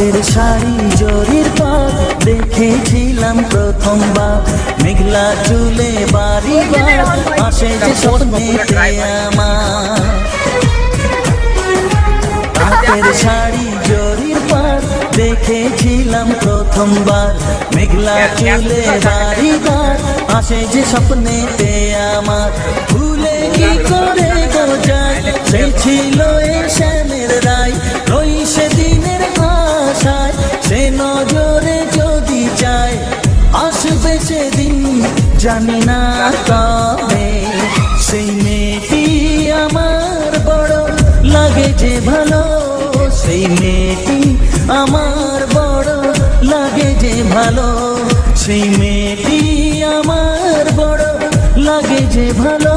পাটের শাড়ি জরির পাট দেখেছিলাম প্রথমবার, মেঘলা চুলে বাড়ি ঘর আসে যে স্বপ্নেতে আমার। পাটের শাড়ি জরির পাট দেখেছিলাম প্রথমবার, মেঘলা চুলে বাড়ি ঘর আসে যে স্বপ্নেতে আমার। ভুলে কি করে গো যায় সে ছিল এ শ্যামের রায়, রই সেদিনের আশায় সে নজরে যদি যায়, আসবে সেদিন জানি না কবে। সেই মেয়েটি আমার বড় লাগে যে ভালো, সেই মেয়েটি আমার বড় লাগে যে ভালো, সেই মেয়েটি আমার বড় লাগে যে ভালো।